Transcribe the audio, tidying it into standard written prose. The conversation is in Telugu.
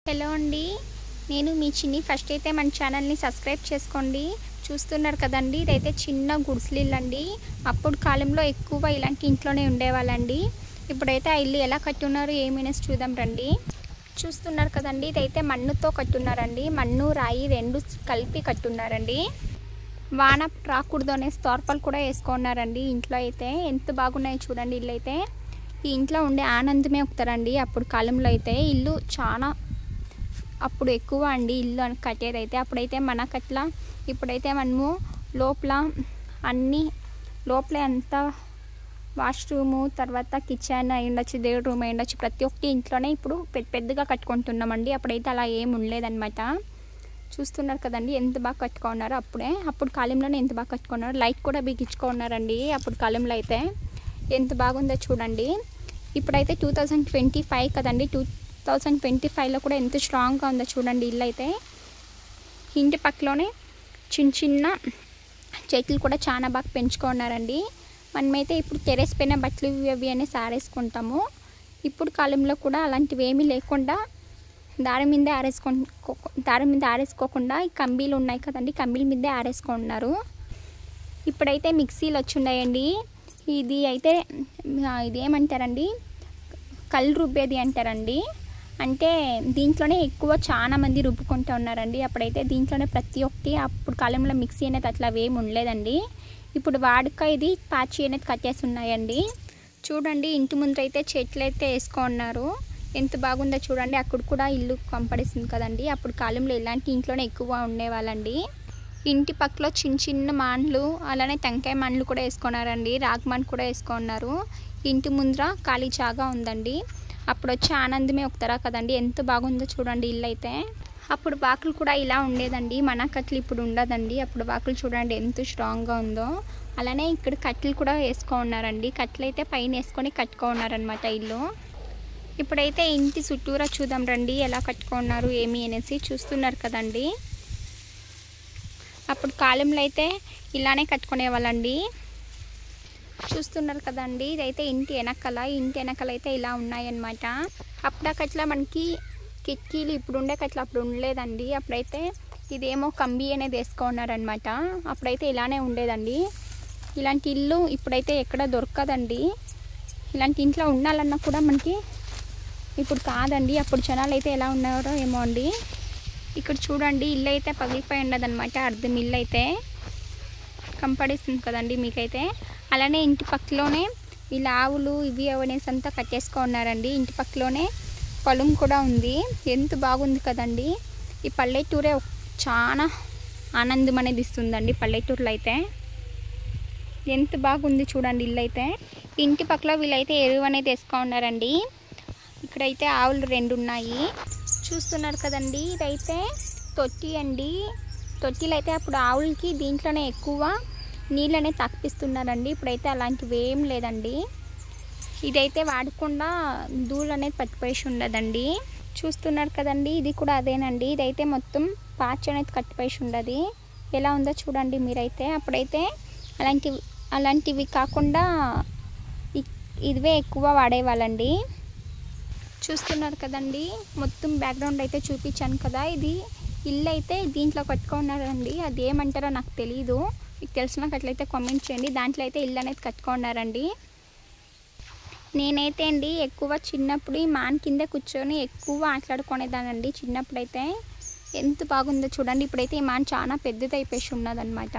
హలో అండి, నేను మీ చిన్ని. ఫస్ట్ అయితే మన ఛానల్ని సబ్స్క్రైబ్ చేసుకోండి. చూస్తున్నారు కదండి, ఇదైతే చిన్న గుడిసెలు అండి. అప్పుడు కాలంలో ఎక్కువ ఇలాంటి ఇంట్లోనే ఉండేవాళ్ళండి. ఇప్పుడైతే ఆ ఇల్లు ఎలా కట్టున్నారు ఏమైనా చూద్దాం రండి. చూస్తున్నారు కదండి, ఇదైతే మన్నుతో కట్టున్నారండి. మన్ను రాయి రెండు కలిపి కట్టున్నారండి. వాన రాకూడదు అనే తార్పాలు కూడా వేసుకున్నారండి. ఇంట్లో అయితే ఎంత బాగున్నాయి చూడండి. ఇల్లు అయితే ఈ ఇంట్లో ఉండే ఆనందమే ఒకతారండి. అప్పుడు కాలంలో అయితే ఇల్లు చాలా అప్పుడు ఎక్కువ అండి ఇల్లు కట్టేదైతే. అప్పుడైతే మనకట్లా ఇప్పుడైతే మనము లోపల అన్నీ లోపలే అంతా వాష్రూము, తర్వాత కిచెన్ అయి ఉండొచ్చు, దేవుడు రూమ్ అయి ఉండొచ్చు, ప్రతి ఒక్కటి ఇంట్లోనే ఇప్పుడు పెద్దగా కట్టుకుంటున్నామండి. అప్పుడైతే అలా ఏమి ఉండలేదన్నమాట. చూస్తున్నారు కదండి ఎంత బాగా కట్టుకున్నారు. అప్పుడు కాలంలోనే ఎంత బాగా కట్టుకున్నారు. లైట్ కూడా బిగించుకున్నారండి. అప్పుడు కాలంలో అయితే ఎంత బాగుందో చూడండి. ఇప్పుడైతే 2025 కదండి. 2025లో కూడా ఎంత స్ట్రాంగ్గా ఉందో చూడండి. ఇల్లు అయితే ఇంటి పక్కలోనే చిన్న చిన్న చెట్లు కూడా చాలా బాగా పెంచుకున్నారండి. మనమైతే ఇప్పుడు టెర్రస్ పైన బట్టలు అవి అనేసి ఆరేసుకుంటాము. ఇప్పుడు కాలంలో కూడా అలాంటివి ఏమీ లేకుండా దారి మీద ఆరేసుకోకుండా ఈ కంబీలు ఉన్నాయి కదండి, కంబీల మీదే ఆరేసుకుంటున్నారు. ఇప్పుడైతే మిక్సీలు వచ్చున్నాయండి. ఇది అయితే ఇదేమంటారండి, కళ్ళు రుబ్బేది అంటారండి. అంటే దీంట్లోనే ఎక్కువ చాలా మంది రుబ్బుకుంటూ ఉన్నారండి. అప్పుడైతే దీంట్లోనే ప్రతి ఒక్కటి. అప్పుడు కాలంలో మిక్సీ అనేది అట్లా ఏమి ఉండలేదండి. ఇప్పుడు వాడుక ఇది పాచి అనేది కట్టేసి ఉన్నాయండి. చూడండి, ఇంటి ముందర అయితే చెట్లు అయితే వేసుకున్నారు. ఎంత బాగుందో చూడండి. అక్కడ కూడా ఇల్లు కంపడిస్తుంది కదండి. అప్పుడు కాలంలో ఇలాంటి ఇంట్లోనే ఎక్కువ ఉండేవాళ్ళండి. ఇంటి పక్కలో చిన్న చిన్న మాన్లు, అలానే టెంకాయ మాన్లు కూడా వేసుకున్నారండి. రాగమాన్ కూడా వేసుకున్నారు. ఇంటి ముందర ఖాళీ జాగా ఉందండి. అప్పుడు వచ్చే ఆనందమే ఒకతరా కదండి. ఎంత బాగుందో చూడండి ఇల్లు అయితే. అప్పుడు వాకులు కూడా ఇలా ఉండేదండి. మన కట్లు ఇప్పుడు ఉండదండి. అప్పుడు వాకులు చూడండి ఎంత స్ట్రాంగ్గా ఉందో. అలానే ఇక్కడ కట్టెలు కూడా వేసుకున్నారండి. కట్టెలు అయితే పైన వేసుకొని కట్టుకున్నారనమాట ఇల్లు. ఇప్పుడైతే ఇంటి చుట్టూరా చూద్దాం రండి ఎలా కట్టుకున్నారు ఏమి అనేసి. చూస్తున్నారు కదండి, అప్పుడు కాలంలో అయితే ఇలానే కట్టుకునే వాళ్ళండి. చూస్తున్నారు కదండి, ఇదైతే ఇంటి వెనకాల అయితే ఇలా ఉన్నాయన్నమాట. అప్పుడకట్లా మనకి కిటికీలు ఇప్పుడు ఉండే కట్ల అప్పుడు ఉండలేదండి. అప్పుడైతే ఇదేమో కంబి అనేది వేసుకున్నారనమాట. అప్పుడైతే ఇలానే ఉండేదండి. ఇలాంటి ఇల్లు ఇప్పుడైతే ఎక్కడ దొరకదండి. ఇలాంటి ఇంట్లో ఉండాలన్నా కూడా మనకి ఇప్పుడు కాదండి. అప్పుడు జనాలు అయితే ఎలా ఉన్నారో ఏమో అండి. ఇక్కడ చూడండి, ఇల్లు అయితే పగిలిపోయి ఉండదన్నమాట. అర్థం ఇల్లు అయితే కంపడిస్తుంది కదండి మీకైతే. అలానే ఇంటి పక్కలోనే వీళ్ళ ఆవులు ఇవి అనేసి అంతా కట్టేసుకున్నారండి. ఇంటి పక్కలోనే పొలం కూడా ఉంది. ఎంత బాగుంది కదండి. ఈ పల్లెటూరే చాలా ఆనందం అనేది ఇస్తుందండి. పల్లెటూరులో అయితే ఎంత బాగుంది చూడండి ఇల్లు అయితే. ఇంటి పక్కలో వీళ్ళైతే ఎరువు అనేది వేసుకున్నారండి. ఇక్కడైతే ఆవులు 2 ఉన్నాయి. చూస్తున్నారు కదండి, ఇదైతే తొట్టి అండి. తొట్టిలు అయితే అప్పుడు ఆవులకి దీంట్లోనే ఎక్కువ నీళ్ళు అనేది తప్పిస్తున్నారండి. ఇప్పుడైతే అలాంటివి ఏం లేదండి. ఇదైతే వాడకుండా ధూళి అనేది పట్టిపోయేసి ఉండదండి. చూస్తున్నారు కదండి, ఇది కూడా అదేనండి. ఇదైతే మొత్తం పాచి అనేది కట్టిపోయేసి ఉండదు. ఎలా ఉందో చూడండి మీరైతే. అప్పుడైతే అలాంటివి కాకుండా ఇవే ఎక్కువ వాడేవాళ్ళండి. చూస్తున్నారు కదండి, మొత్తం బ్యాక్గ్రౌండ్ అయితే చూపించాను కదా. ఇది ఇల్లు అయితే దీంట్లో కట్టుకున్నారండి. అది ఏమంటారో నాకు తెలీదు. మీకు తెలిసినట్లయితే కామెంట్ చేయండి. దాంట్లో అయితే ఇల్లు అనేది కట్టుకున్నారండి. నేనైతే అండి ఎక్కువ చిన్నప్పుడు ఈ మాన్ కింద కూర్చొని ఎక్కువ ఆటలాడుకునేదానండి చిన్నప్పుడైతే. ఎంత బాగుందో చూడండి. ఇప్పుడైతే ఈ మాన్ చాలా పెద్దది అయిపోయి ఉన్నదన్నమాట.